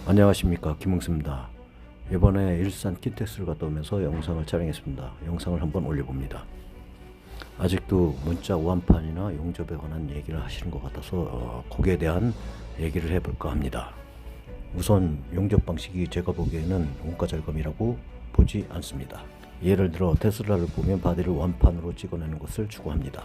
안녕하십니까, 김웅수입니다. 이번에 일산 킨텍스를 갔다 오면서 영상을 촬영했습니다. 영상을 한번 올려봅니다. 아직도 문자 완판이나 용접에 관한 얘기를 하시는 것 같아서 거기에 대한 얘기를 해볼까 합니다. 우선 용접 방식이 제가 보기에는 원가 절감이라고 보지 않습니다. 예를 들어 테슬라를 보면 바디를 완판으로 찍어내는 것을 추구합니다.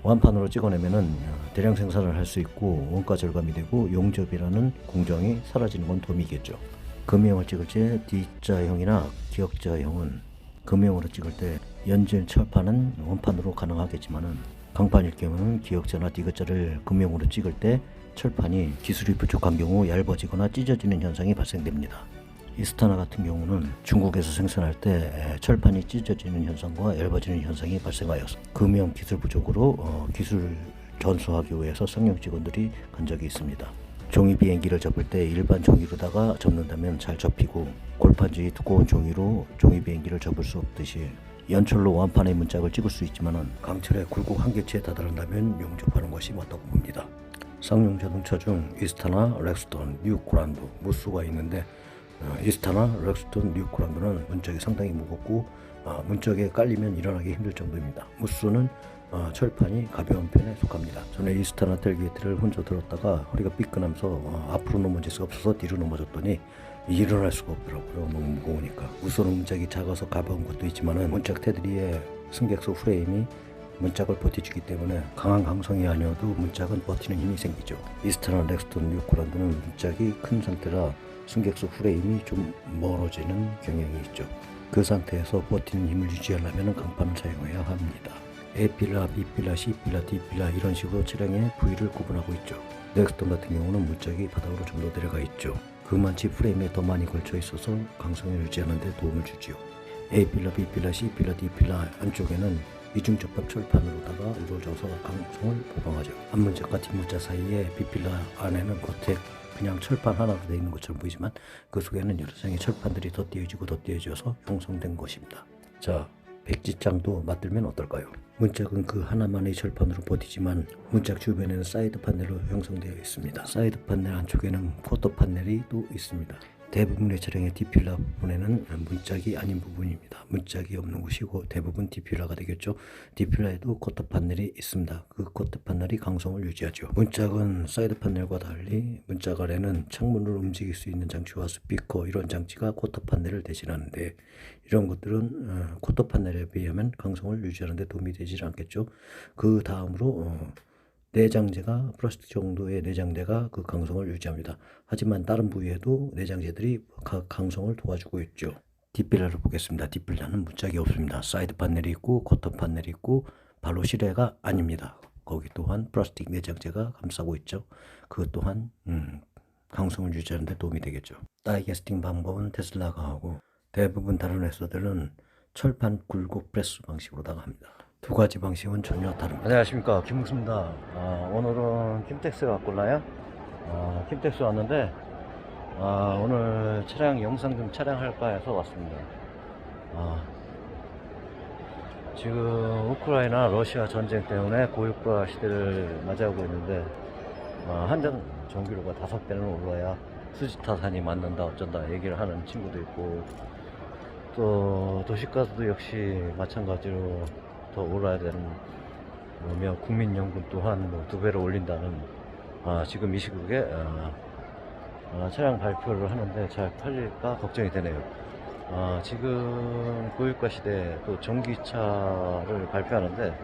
완판으로 찍어내면은 대량 생산을 할 수 있고 원가 절감이 되고 용접이라는 공정이 사라지는 건 도움이겠죠. 금형을 찍을 때 D자형이나 기역자형은 금형으로 찍을 때 연질 철판은 원판으로 가능하겠지만은 강판일 경우는 기역자나 D자를 금형으로 찍을 때 철판이 기술이 부족한 경우 얇아지거나 찢어지는 현상이 발생됩니다. 이스타나 같은 경우는 중국에서 생산할 때 철판이 찢어지는 현상과 얇아지는 현상이 발생하여서 금형 기술 부족으로 기술 견수하기 위해서 상용 직원들이 간 적이 있습니다. 종이 비행기를 접을 때 일반 종이로다가 접는다면 잘 접히고 골판지 두꺼운 종이로 종이 비행기를 접을 수 없듯이 연철로 완판의 문짝을 찍을 수 있지만 강철의 굴곡 한계치에 다다른다면 용접하는 것이 맞다고 봅니다. 상용 자동차 중 이스타나 렉스턴, 뉴코란도, 무스가 있는데 이스타나 렉스턴, 뉴코란도는 문짝이 상당히 무겁고 문짝에 깔리면 일어나기 힘들 정도입니다. 무스는 철판이 가벼운 편에 속합니다. 저는 이스타나 텔게이트를 혼자 들었다가 허리가 삐끈하면서 앞으로 넘어질 수가 없어서 뒤로 넘어졌더니 일어날 수가 없더라고요. 너무 무거우니까. 무스는 문짝이 작아서 가벼운 것도 있지만 문짝 테두리에 승객석 프레임이 문짝을 버텨주기 때문에 강한 강성이 아니어도 문짝은 버티는 힘이 생기죠. 이스타나 렉스턴, 뉴코란도는 문짝이 큰 상태라 승객석 프레임이 좀 멀어지는 경향이 있죠. 그 상태에서 버티는 힘을 유지하려면 강판을 사용해야 합니다. A필라, B필라, C필라, D필라 이런 식으로 차량의 부위를 구분하고 있죠. 넥스턴 같은 경우는 문짝이 바닥으로 좀 더 내려가 있죠. 그만치 프레임에 더 많이 걸쳐 있어서 강성을 유지하는 데 도움을 주지요. A필라, B필라, C필라, D필라 안쪽에는 이중접합 철판으로다가 이루어져서 강성을 보강하죠. 앞문짝과 뒷문짝 사이에 B필라 안에는 겉에 그냥 철판 하나로 되어 있는 것처럼 보이지만 그 속에는 여러 장의 철판들이 덧띄어지고 덧띄어져서 형성된 것입니다. 자, 백지장도 맞들면 어떨까요? 문짝은 그 하나만의 철판으로 버티지만 문짝 주변에는 사이드 판넬로 형성되어 있습니다. 사이드 판넬 안쪽에는 쿼터 판넬이 또 있습니다. 대부분의 차량의 D필라 부분에는 문짝이 아닌 부분입니다. 문짝이 없는 곳이고 대부분 D필라가 되겠죠. D필라에도 쿼터 판넬이 있습니다. 그 쿼터 판넬이 강성을 유지하죠. 문짝은 사이드 판넬과 달리 문짝 아래는 창문을 움직일 수 있는 장치와 스피커 이런 장치가 쿼터 판넬을 대신하는데 이런 것들은 쿼터 판넬에 비하면 강성을 유지하는 데 도움이 되지 않겠죠. 그 다음으로 내장재가 플라스틱 정도의 내장재가 그 강성을 유지합니다. 하지만 다른 부위에도 내장재들이 강성을 도와주고 있죠. D필라를 보겠습니다. D필라는 문짝이 없습니다. 사이드 판넬이 있고 쿼터 판넬이 있고 바로 실내가 아닙니다. 거기 또한 플라스틱 내장재가 감싸고 있죠. 그것 또한 강성을 유지하는 데 도움이 되겠죠. 다이캐스팅 방법은 테슬라가 하고 대부분 다른 회사들은 철판 굴곡 프레스 방식으로다가 합니다. 두 가지 방식은 전혀 다릅니다. 안녕하십니까, 김웅수입니다. 오늘은 킨텍스 갖고 올라요. 킨텍스 왔는데 오늘 차량 영상 좀 촬영할까 해서 왔습니다. 지금 우크라이나 러시아 전쟁 때문에 고유가 시대를 맞이하고 있는데 한전 전기료가 5배는 올라야 수지타산이 맞는다 어쩐다 얘기를 하는 친구도 있고 또 도시가스도 역시 마찬가지로 더 올라야 되는 거며 국민연금 또한 2배로 올린다는 지금 이 시국에 차량 발표를 하는데 잘 팔릴까 걱정이 되네요. 지금 고유가 시대에 또 전기차를 발표하는데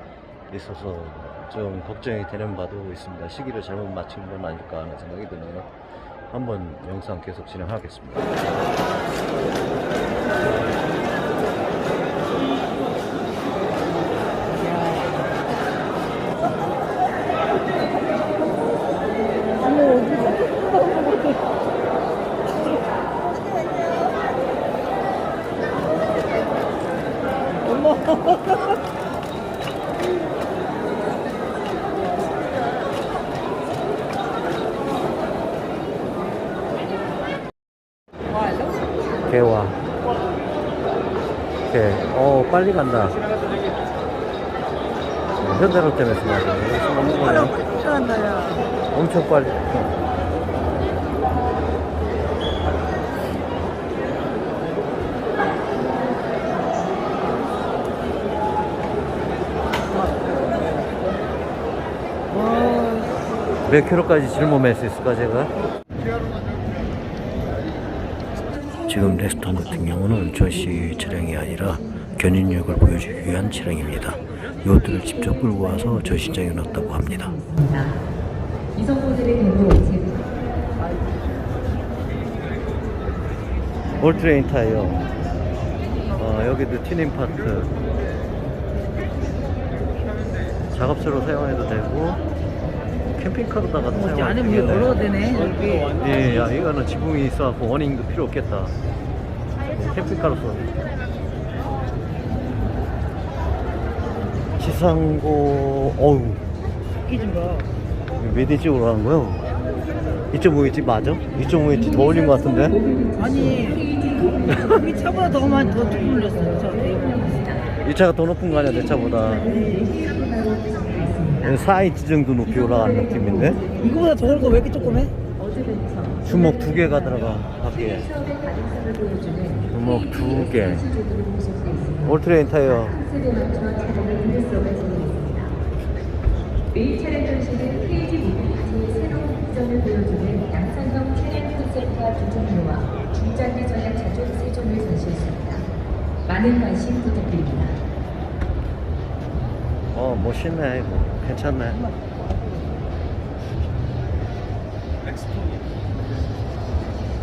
있어서 좀 걱정이 되는 바도 있습니다. 시기를 잘못 맞춘 건 아닐까 하는 생각이 드네요. 한번 영상 계속 진행하겠습니다. 개와 개. 빨리 간다. 현대로템에서 말이야. 엄청 빨리. 몇 킬로까지 짊어맬 수 있을까 제가? 지금 레스톤 같은 경우는 전시 차량이 아니라 견인력을 보여주기 위한 차량입니다. 이것들을 직접 끌고 와서 전시장에 놨다고 합니다. 이성모델의 경우 올트레인 타이어. 여기도 튜닝 파트. 작업체로 사용해도 되고 캠핑카로다가도 사용해도 안에 열어도 되네. 예, 야, 이거는 지붕이 있어갖고 워닝도 필요 없겠다. 캠핑카로서. 지상고, 어우. 끼진 거. 몇 인치로 하는 거요? 2.5인치 맞아? 2.5인치 더 올린 것 같은데? 아니, 이 차보다 더 많이 더 조금 올렸어요. 저 이 차가 더 높은 거 아니야, 내 차보다? 4인치 정도 높이 올라간 느낌인데? 이거보다 더 올거 왜 이렇게 조그매? 주먹 2개가 들어가, 밖에. 주먹 2개. 올트레인 타이어. 메인 차량 전시는 KG 모빌리티의 새로운 비전을 보여주는 양산형 차량 콘셉트와 조종료와 중장기 전략 자존 세종을 전시했습니다. 많은 관심 부탁드립니다. 멋있네, 이거. 괜찮네.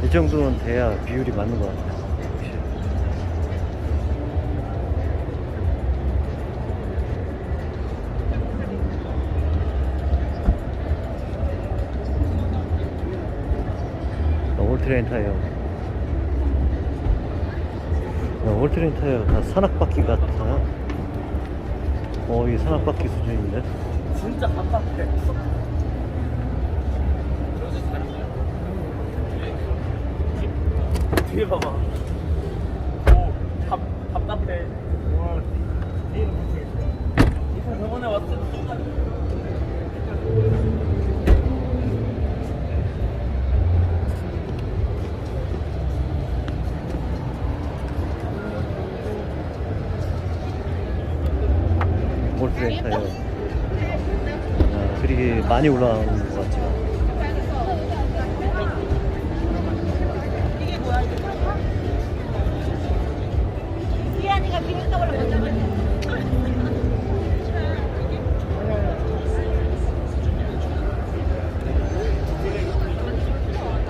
이 정도는 돼야 비율이 맞는 것 같아. 올트레인 타이어. 올트레인 타이어 다 산악바퀴 같아. 이 산악바퀴 수준인데? 진짜 답답해. 뒤에 봐봐. 오, 답답해. 와, 내일은 못하겠어. 이거 저번에 왔을 때도 똑같아. 올트레인 타이어. 그리 많이 올라가는 것 같지. 희한이가 비빔떡을 먼저 먹어.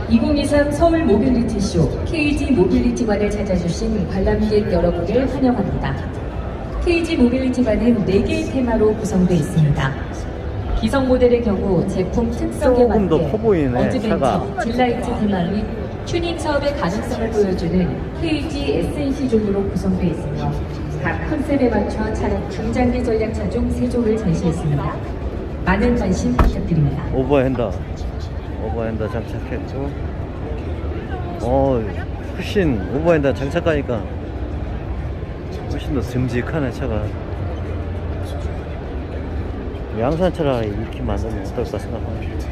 2023 서울 모빌리티 쇼 KG 모빌리티관을 찾아주신 관람객 여러분을 환영합니다. KG 모빌리티관은 4개의 테마로 구성되어 있습니다. 기성 모델의 경우 제품 특성에 조금 더 맞게 커 보이네, 차가. 어드벤처, 딜라이트 테마 및 튜닝 사업의 가능성을 보여주는 KG SNC 종으로 구성되어 있으며 각 컨셉에 맞춰 차량 중장기 전략 차종 3종을 전시했습니다. 많은 관심 부탁드립니다. 오버핸더 장착했고, 훨씬 오버핸더 장착하니까 훨씬 더 듬직하네, 차가. 양산차라 이렇게 만들면 어떨까 생각합니다.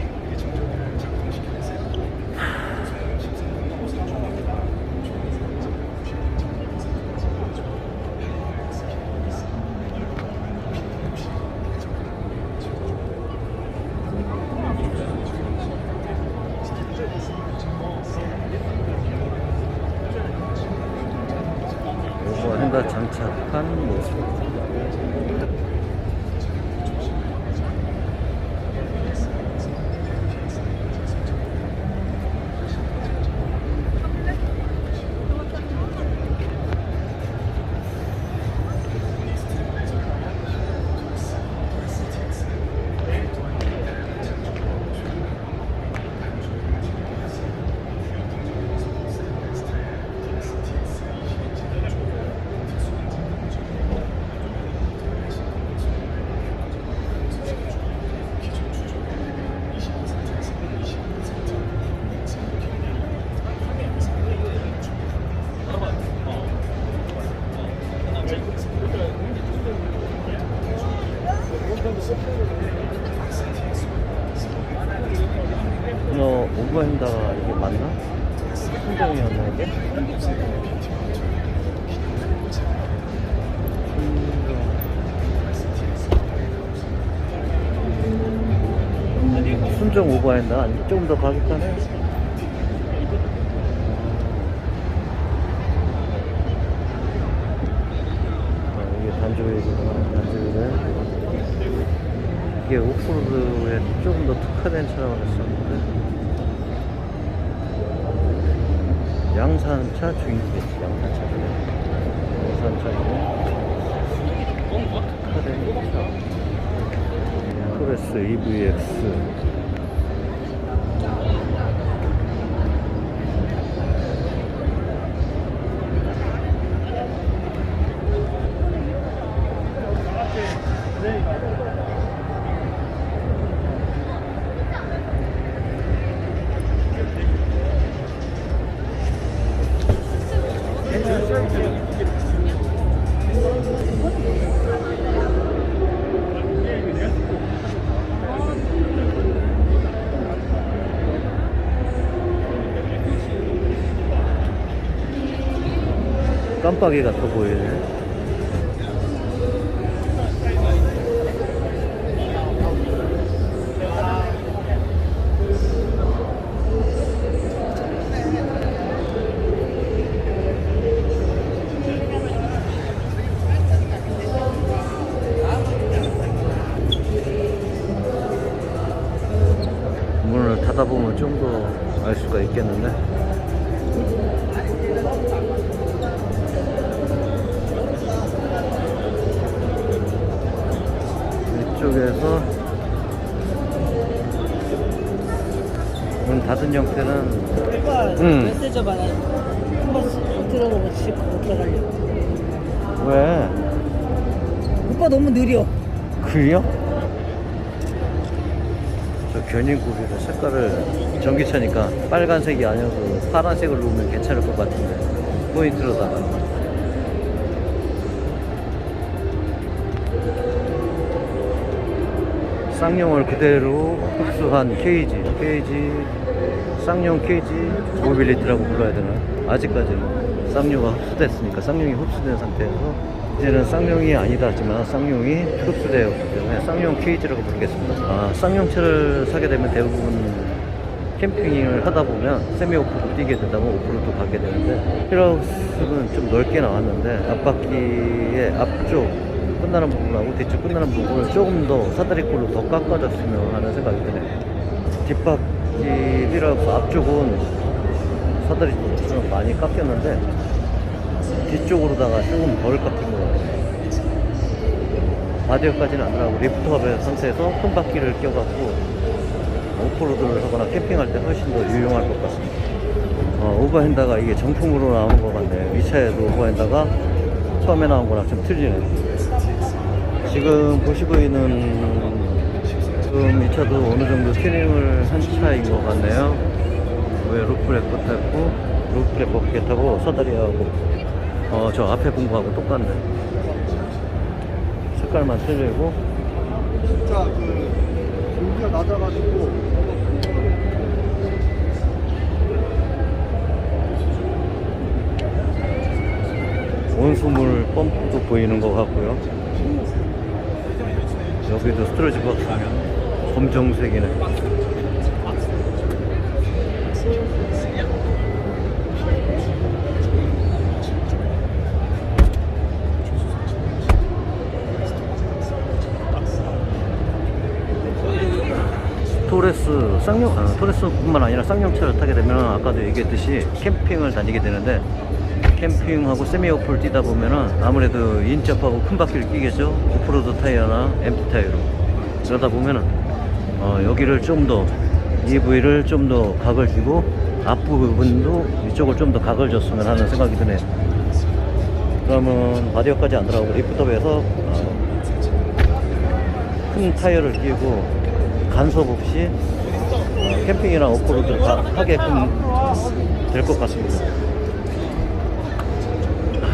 오버핸더 장착한 모습. 오버핸더가 이게 맞나? 순정이었나 이게? 엄청 오버했나? 아니 조금 더 가격하네. 이게 단조이구나. 단조이네. 이게 오프로드에 조금 더 특화된 차량을 했었는데 양산차 주인이겠지. 양산차 중에 양산차 중에 특화된 차 토레스 EVX. 깜빡이 같아 보이네. 문을 닫아보면 좀 더 알 수가 있겠는데. 이쪽에서 문 닫은 형태는 오빠 메시지 받아. 한번 들어보고 집 못 들어가려고. 왜? 오빠 너무 느려. 그래요? 저 견인구리도 색깔을 전기차니까 빨간색이 아니어도 파란색을 놓으면 괜찮을 것 같은데 포인트로다가 쌍용을 그대로 흡수한 케이지 쌍용 케이지 모빌리티라고 불러야 되나? 아직까지는 쌍용가 흡수됐으니까 쌍용이 흡수된 상태에서 이제는 쌍용이 아니다 하지만 쌍용이 흡수되었기 때문에 쌍용 케이지라고 부르겠습니다. 쌍용차를 사게 되면 대부분 캠핑을 하다 보면 세미 오프로 뛰게 되다가 오프로도 가게 되는데 힐하우스는 좀 넓게 나왔는데 앞바퀴의 앞쪽 끝나는 부분하고 뒤쪽 끝나는 부분을 조금 더 사다리꼴로 더 깎아줬으면 하는 생각이 드네요. 뒷바퀴 힐하우스 앞쪽은 사다리꼴로 많이 깎였는데 뒤쪽으로다가 조금 덜 깎인 것 같아요. 바디어까지는 안 들어가고 리프트업의 상태에서 큰 바퀴를 껴갖고 오프로드를 하거나 캠핑할 때 훨씬 더 유용할 것 같습니다. 오버핸다가 이게 정품으로 나오는 것 같네요. 이 차에도 오버핸다가 처음에 나온 거랑 좀 틀리네. 지금 보시고 있는 지금 이 차도 어느 정도 튜닝을 한 차인 것 같네요. 왜 루프렉 타고 루프렉 버킷 타고 사다리하고 저 앞에 본 거하고 똑같네. 색깔만 틀리고 진짜 공기가 낮아가지고 온수물 펌프도 보이는 것 같고요. 여기도 스토리지 박스가 검정색이네. 토레스뿐만 아니라 쌍용차를 타게 되면 아까도 얘기했듯이 캠핑을 다니게 되는데 캠핑하고 세미오프를 뛰다 보면은 아무래도 인접하고 큰 바퀴를 끼겠죠. 오프로드 타이어나 엠티 타이어로. 그러다 보면은 여기를 좀 더 EV를 좀 더 각을 주고 앞부분도 이쪽을 좀 더 각을 줬으면 하는 생각이 드네요. 그러면 바디어까지 안 들어가고 리프트업에서 큰 타이어를 끼고 간섭 없이 캠핑이나 오프로드를 다 하게끔 될 것 같습니다.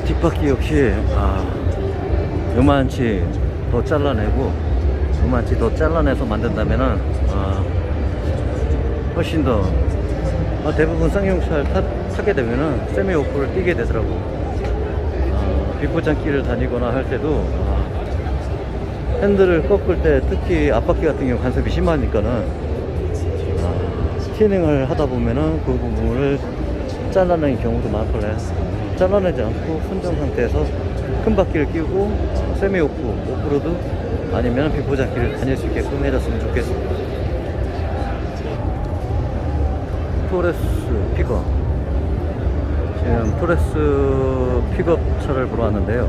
뒷바퀴 역시 요만치 더 잘라내고 요만치 더 잘라내서 만든다면은 훨씬 더 대부분 쌍용차를 타게 되면은 세미 오프를 뛰게 되더라고. 빗고장길을 다니거나 할 때도 핸들을 꺾을 때 특히 앞바퀴 같은 경우 간섭이 심하니까는 튜닝을 하다 보면은 그 부분을 잘라내는 경우도 많거든요. 잘라내지 않고 순정 상태에서 큰 바퀴를 끼우고 세미 오프로드 아니면 비포장기를 다닐 수 있게끔 해줬으면 좋겠습니다. 토레스 픽업, 지금 토레스 픽업 차를 보러 왔는데요.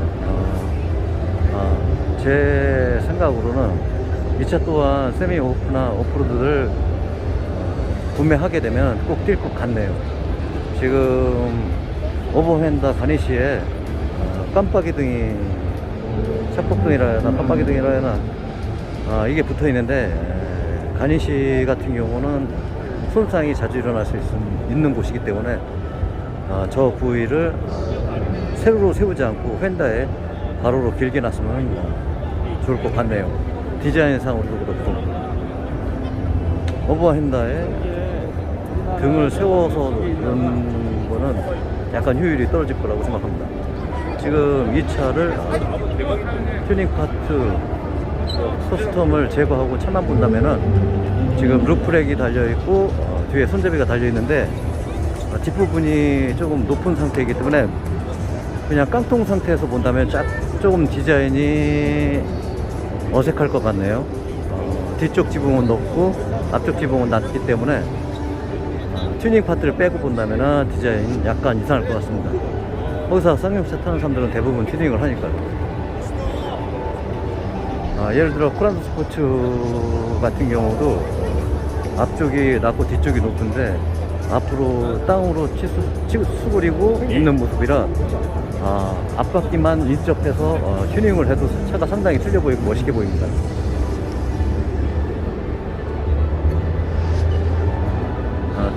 제 생각으로는 이 차 또한 세미 오프나 오프로드를 구매하게 되면 꼭 뛸 것 같네요. 지금 오버핸다 가니시에 깜빡이등이, 샤폭등이라 해야 하나 깜빡이등이라 해야 하나 이게 붙어 있는데, 가니시 같은 경우는 손상이 자주 일어날 수 있는 곳이기 때문에 저 부위를 세로로 세우지 않고 휀다에 가로로 길게 놨으면 좋을 것 같네요. 디자인상으로도 그렇고 오버핸다에 등을 세워서 놓는 거는 약간 효율이 떨어질 거라고 생각합니다. 지금 이 차를 튜닝 파트 커스텀을 제거하고 차만 본다면은 지금 루프렉이 달려있고 뒤에 손잡이가 달려있는데 뒷부분이 조금 높은 상태이기 때문에 그냥 깡통 상태에서 본다면 조금 디자인이 어색할 것 같네요. 뒤쪽 지붕은 높고 앞쪽 지붕은 낮기 때문에 튜닝 파트를 빼고 본다면 디자인 약간 이상할 것 같습니다. 거기서 쌍용차 타는 사람들은 대부분 튜닝을 하니까요. 예를 들어 코란도 스포츠 같은 경우도 앞쪽이 낮고 뒤쪽이 높은데 앞으로 땅으로 수그리고 있는 모습이라 앞바퀴만 인접해서 튜닝을 해도 차가 상당히 틀려 보이고 멋있게 보입니다.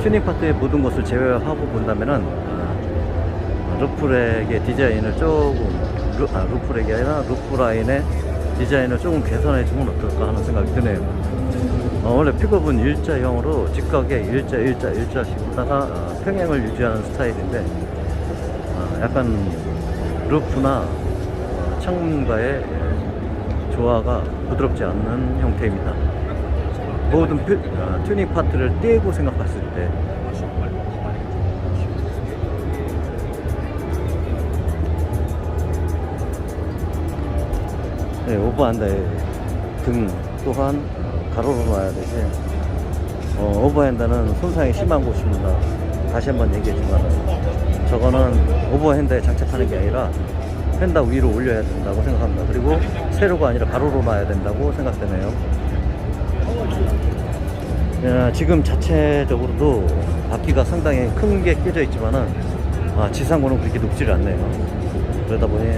튜닝 파트의 모든 것을 제외하고 본다면은 루프렉의 디자인을 조금 루프렉이 아니라 루프라인의 디자인을 조금 개선해주면 어떨까 하는 생각이 드네요. 원래 픽업은 일자형으로 직각에 일자씩 하다가 평행을 유지하는 스타일인데 약간 루프나 창문과의 조화가 부드럽지 않는 형태입니다. 모든 튜닝 파트를 떼고 생각했을 때 오버핸다의 등 또한 가로로 놔야 되지. 오버핸다는 손상이 심한 곳입니다. 다시 한번 얘기했지만 저거는 오버핸다에 장착하는 게 아니라 휀다 위로 올려야 된다고 생각합니다. 그리고 세로가 아니라 가로로 놔야 된다고 생각되네요. 지금 자체적으로도 바퀴가 상당히 큰 게 끼져 있지만은 지상고는 그렇게 높지를 않네요. 그러다 보니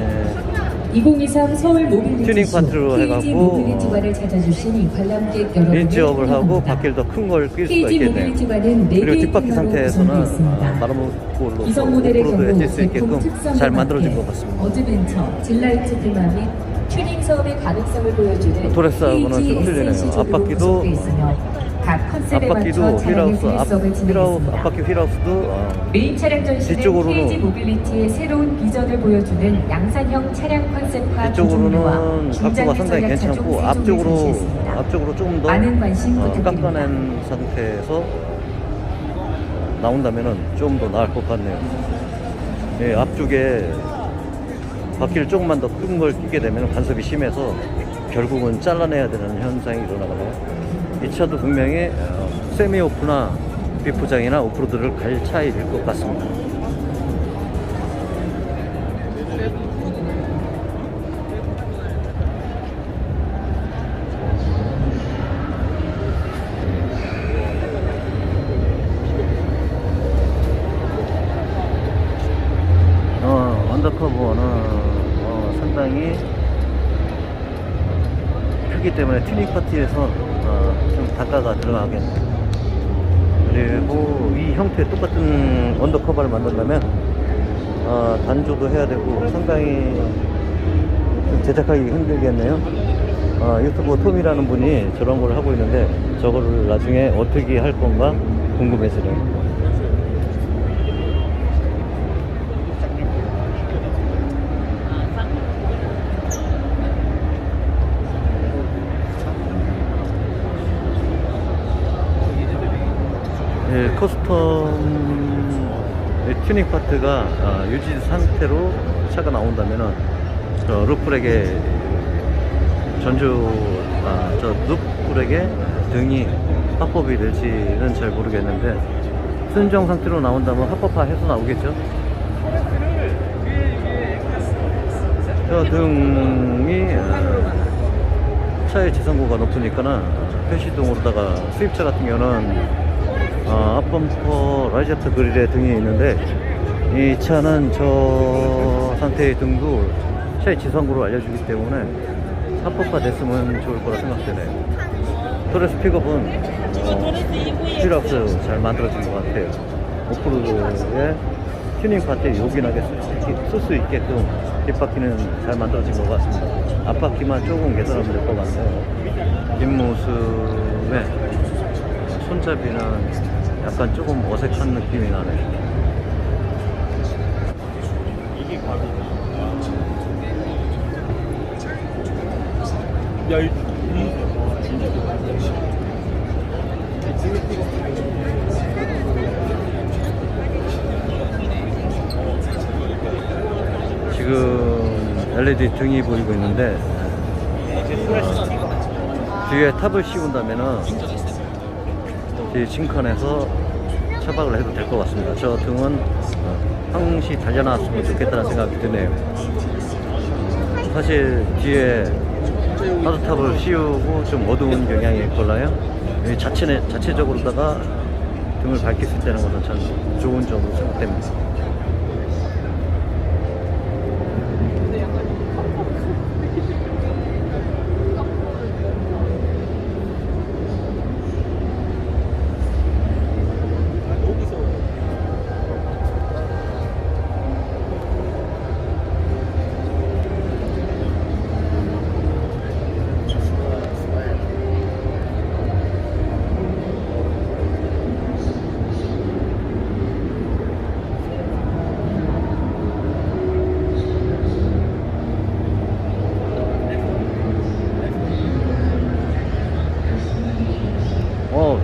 2023 서울 모빌리티 튜닝 파트로 KG 해갖고 모빌리티관을 찾아주신 관람객 여러분을 인지업을 하고 환영합니다. 바퀴를 더 큰 걸 낄 수가 KG 있겠네요. 모빌리티관은 그리고 4개의 뒷바퀴 테마로 구성되어 상태에서는 있습니다. 바람볼로 이성 모델의 오프로드에 경우 뛸 수 있게끔 제품 특성 잘 만들어진 것 같습니다. 어드벤처, 질라이트 테마 및 튜닝 사업의 가능성을 보여주는 토레스하고는 KG 좀 틀리네요. SNC 조도로 앞바퀴도 구성되어 있으며 각 컨셉에 앞바퀴도 맞춰 차량의 휠하우스 휠 수업을 진행했습니다. 앞바퀴 휠하우스도 메인 차량 전시는 뒤쪽으로는 KG 모빌리티의 새로운 비전을 보여주는 양산형 차량 컨셉과 뒤쪽으로는 각도가 상당히 괜찮고 앞쪽으로 조금 더 많은 관심 부탁드립니다. 깎아낸 상태에서 나온다면은 좀 더 나을 것 같네요. 앞쪽에 바퀴를 조금만 더 큰 걸 끼게 되면 간섭이 심해서 결국은 잘라내야 되는 현상이 일어나거든요. 이 차도 분명히 세미 오프나 비포장이나 오프로드를 갈 차일 것 같습니다. 언더커버는 상당히 크기 때문에 튜닝 파트에서 좀 단가가 들어가겠네요. 그리고 이 형태의 똑같은 언더커버를 만든다면 단조도 해야 되고 상당히 좀 제작하기 힘들겠네요. 유튜버 톰이라는 분이 저런 걸 하고 있는데 저거를 나중에 어떻게 할 건가 궁금해지네요. 튜닝 파트가 유지 상태로 차가 나온다면은 저 루프렉의 저 루프렉의 등이 합법이 될지는 잘 모르겠는데 순정 상태로 나온다면 합법화 해서 나오겠죠. 저 등이 차의 지상고가 높으니까는 표시등으로다가 수입차 같은 경우는 앞범퍼 라이저트 그릴에 등이 있는데 이 차는 저 상태의 등도 차의 지상고로 알려주기 때문에 합법화 됐으면 좋을 거라 생각되네요. 토레스 픽업은 휠하우스 잘 만들어진 것 같아요. 오프로드에 튜닝 파트에 요긴하게 쓸 수 있게끔 뒷바퀴는 잘 만들어진 것 같습니다. 앞바퀴만 조금 개선하면 될 것 같네요. 뒷모습에 손잡이는 약간 조금 어색한 느낌이 나네요. 이게 바로. 야, 이 진짜 지금 LED 등이 보이고 있는데 뒤에 탑을 씌운다면은 뒤 징컨에서 차박을 해도 될 것 같습니다. 저 등은 항시 달려나왔으면 좋겠다는 생각이 드네요. 사실 뒤에 하드탑을 씌우고 좀 어두운 경향이 걸라요. 자체적으로다가 등을 밝힐 수 있다는 것은 참 좋은 점으로 생각됩니다.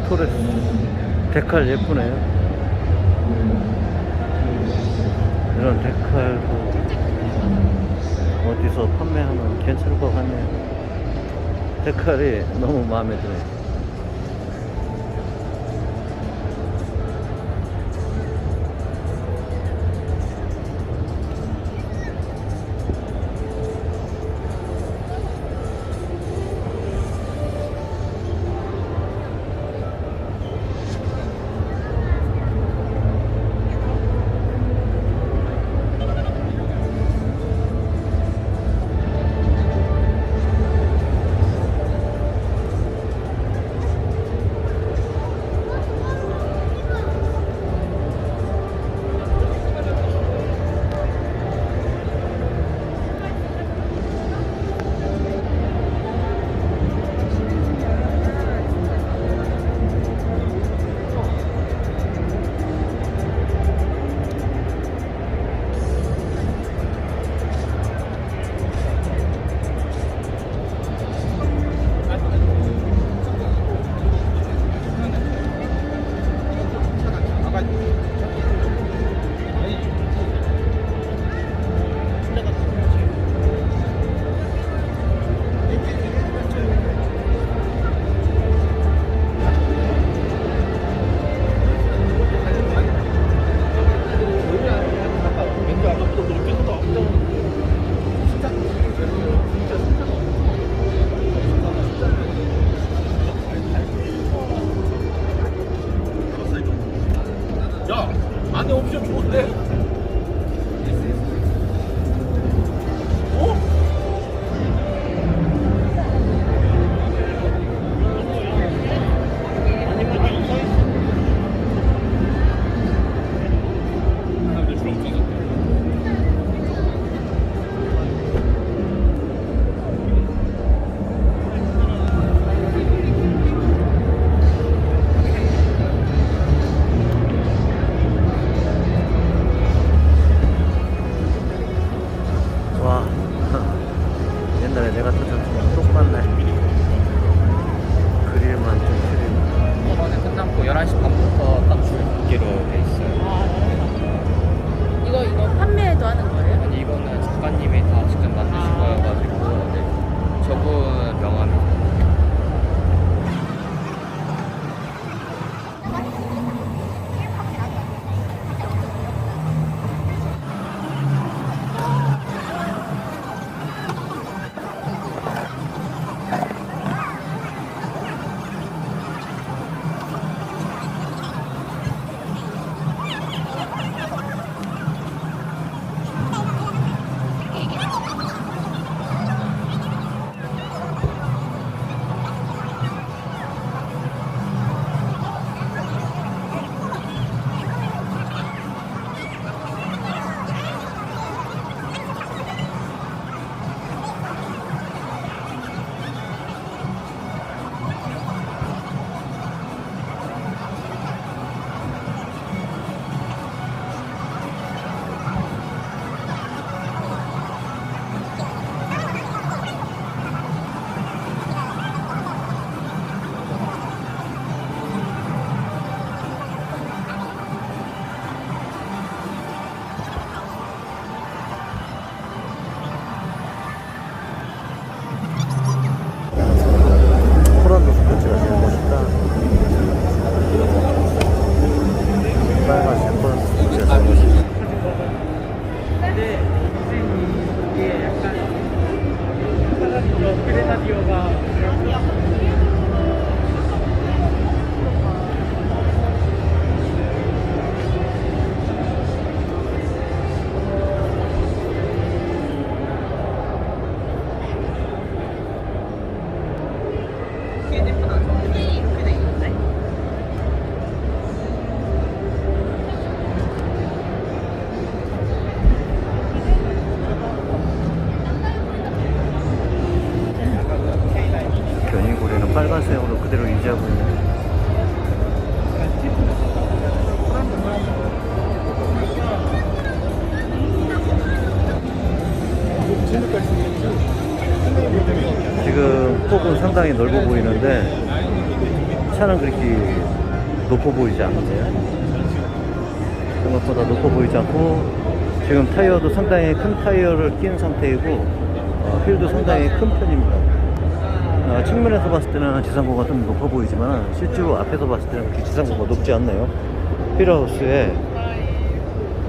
토레스 데칼 예쁘네요. 이런 데칼도 어디서 판매하면 괜찮을 것 같네요. 데칼이 너무 마음에 들어요. 안에 옵션 좋은데? 쪽은 상당히 넓어 보이는데 차는 그렇게 높아 보이지 않는데요. 생각보다 높아 보이지 않고 지금 타이어도 상당히 큰 타이어를 낀 상태이고 휠도 상당히 큰 편입니다. 측면에서 봤을 때는 지상고가 좀 높아 보이지만 실제로 앞에서 봤을 때는 그렇게 지상고가 높지 않네요. 휠하우스의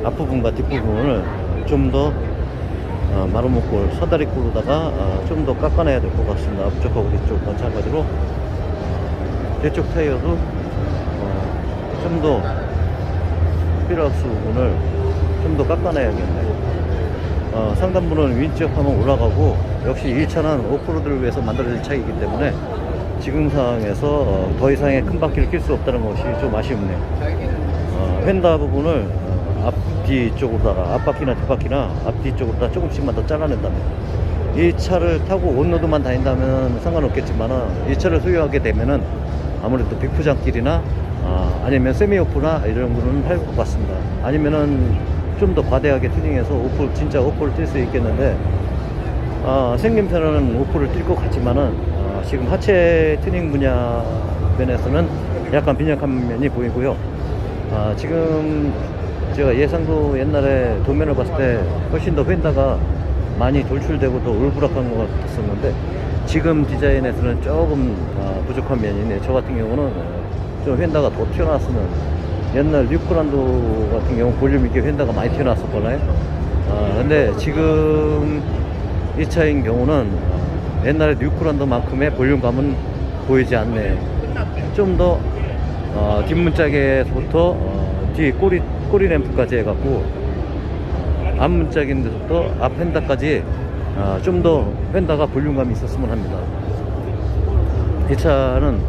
앞부분과 뒷부분을 좀 더 마루목골, 사다리꼴로다가 좀 더 깎아내야 될 것 같습니다. 앞쪽하고 뒤쪽 마찬가지로 뒤쪽 타이어도 좀 더 휠하우스 부분을 좀 더 깎아내야겠네요. 상단부는 윈치업하면 올라가고 역시 이 차는 오프로드를 위해서 만들어진 차이기 때문에 지금 상황에서 더 이상의 큰 바퀴를 낄 수 없다는 것이 좀 아쉽네요. 휀다 부분을 앞뒤 쪽으로다가 앞바퀴나 뒷바퀴나 앞뒤 쪽으로다 조금씩만 더 잘라낸다면 이 차를 타고 온로드만 다닌다면 상관없겠지만 이 차를 소유하게 되면은 아무래도 빅포장길이나 아니면 세미오프나 이런 거는 할 것 같습니다. 아니면은 좀 더 과대하게 튜닝해서 오프, 진짜 오프를 뛸 수 있겠는데 생김새는 오프를 뛸 것 같지만은 지금 하체 튜닝 분야 면에서는 약간 빈약한 면이 보이고요. 지금 제가 예상도 옛날에 도면을 봤을 때 훨씬 더 휀다가 많이 돌출되고 더 울부락한 것 같았었는데 지금 디자인에서는 조금 부족한 면이 있네요. 저 같은 경우는 좀 휀다가 더 튀어나왔으면 옛날 뉴크란도 같은 경우 볼륨 있게 휀다가 많이 튀어나왔었거든요. 근데 지금 이 차인 경우는 옛날에 뉴크란도만큼의 볼륨감은 보이지 않네요. 좀 더 뒷문짝에서부터 뒤 꼬리 램프까지 해갖고 앞문짝인 데서부터 앞 휀다까지 좀 더 휀다가 볼륨감이 있었으면 합니다. 이 차는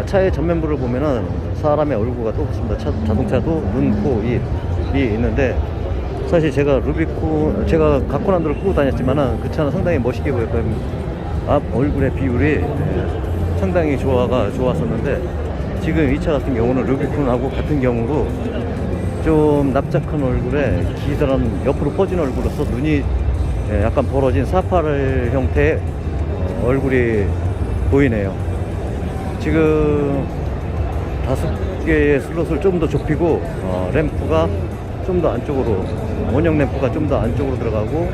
차의 전면부를 보면은 사람의 얼굴과 똑같습니다. 자동차도 눈, 코, 입이 있는데 사실 제가 제가 가코난도를 끄고 다녔지만은 그 차는 상당히 멋있게 보였거든요. 앞 얼굴의 비율이 상당히 좋았었는데 지금 이 차 같은 경우는 루비콘하고 같은 경우로 좀 납작한 얼굴에 기다란 옆으로 퍼진 얼굴로서 눈이 약간 벌어진 사파를 형태의 얼굴이 보이네요. 지금 5개의 슬롯을 좀 더 좁히고 램프가 좀 더 안쪽으로 원형 램프가 좀 더 안쪽으로 들어가고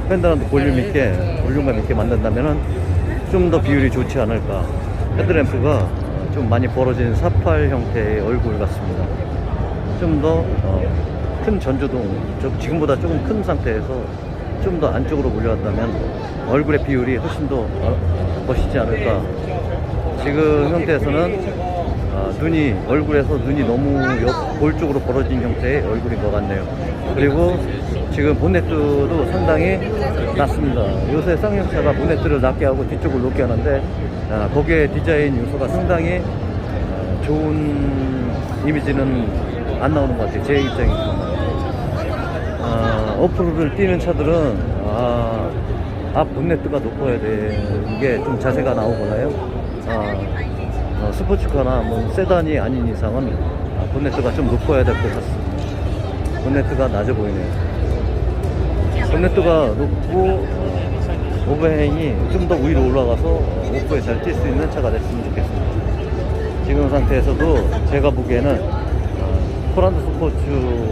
펜더란도 볼륨감 있게 만든다면은 좀 더 비율이 좋지 않을까. 헤드램프가 좀 많이 벌어진 사팔 형태의 얼굴 같습니다. 좀 더 큰 전조동, 지금보다 조금 큰 상태에서 좀 더 안쪽으로 몰려왔다면 얼굴의 비율이 훨씬 더 멋있지 않을까. 지금 형태에서는 얼굴에서 눈이 너무 볼 쪽으로 벌어진 형태의 얼굴인 것 같네요. 그리고 지금 보네트도 상당히 낮습니다. 요새 쌍용차가 보네트를 낮게 하고 뒤쪽을 높게 하는데 거기에 디자인 요소가 상당히 좋은 이미지는 안 나오는 것 같아요. 제 입장에서. 오프로드를 뛰는 차들은 앞 본네트가 높아야 되는 게 좀 자세가 나오거나요. 스포츠카나 뭐 세단이 아닌 이상은 본네트가 좀 높아야 될 것 같습니다. 본네트가 낮아 보이네요. 본네트가 높고 오버행이 좀 더 위로 올라가서 오프에 잘 뛸 수 있는 차가 됐으면 좋겠습니다. 지금 상태에서도 제가 보기에는 코란도 스포츠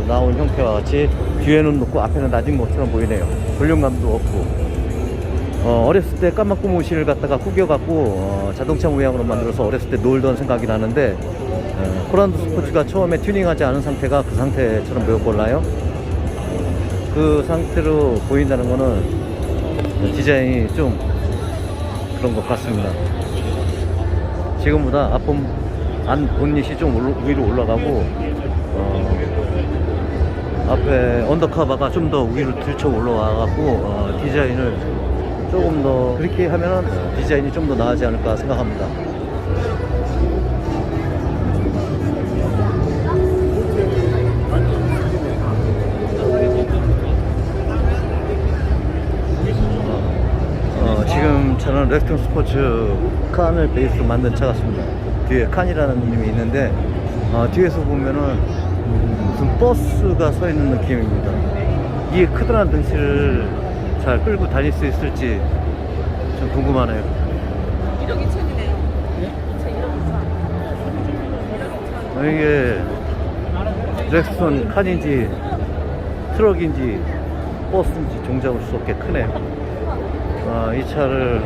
나온 형태와 같이 뒤에는 높고 앞에는 낮은 것처럼 보이네요. 볼륨감도 없고 어렸을 때 까만 고무실을 갖다가 구겨갖고 자동차 모양으로 만들어서 어렸을 때 놀던 생각이 나는데 코란도 스포츠가 처음에 튜닝하지 않은 상태가 그 상태처럼 보였걸나요? 그 상태로 보인다는 거는 디자인이 좀 그런 것 같습니다. 지금보다 안 본닛이 좀 위로 올라가고 앞에 언더커버가 좀 더 위로 들쳐 올라와갖고 디자인을 조금 더 그렇게 하면 디자인이 좀 더 나아지지 않을까 생각합니다. 지금 차는 렉스턴 스포츠 칸을 베이스로 만든 차 같습니다. 뒤에 칸이라는 이름이 있는데 뒤에서 보면은 무슨 버스가 서 있는 느낌입니다. 이게 크드란 등치를 잘 끌고 다닐 수 있을지 좀 궁금하네요. 이게 렉슨 칸인지 트럭인지 버스인지 종잡을 수 없게 크네요. 이 차를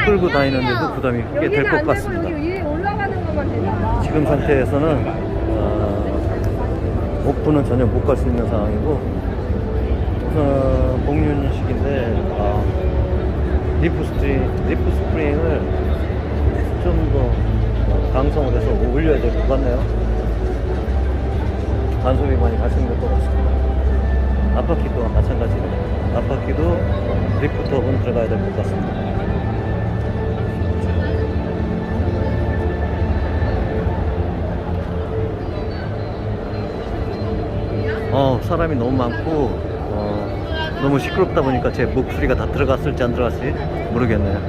끌고 다니는데도 부담이 꽤 될 것 같습니다. 위에 올라가는 것만 되나? 지금 상태에서는 오픈은 전혀 못 갈 수 있는 상황이고, 우선 복륜식인데 리프 스프링을 좀 더 강성을 해서 올려야 될 것 같네요. 간섭이 많이 발생될 것 같습니다. 앞바퀴도 마찬가지로 앞바퀴도 리프트업은 들어가야 될 것 같습니다. 사람이 너무 많고 너무 시끄럽다 보니까 제 목소리가 다 들어갔을지 안 들어갔을지 모르겠네요.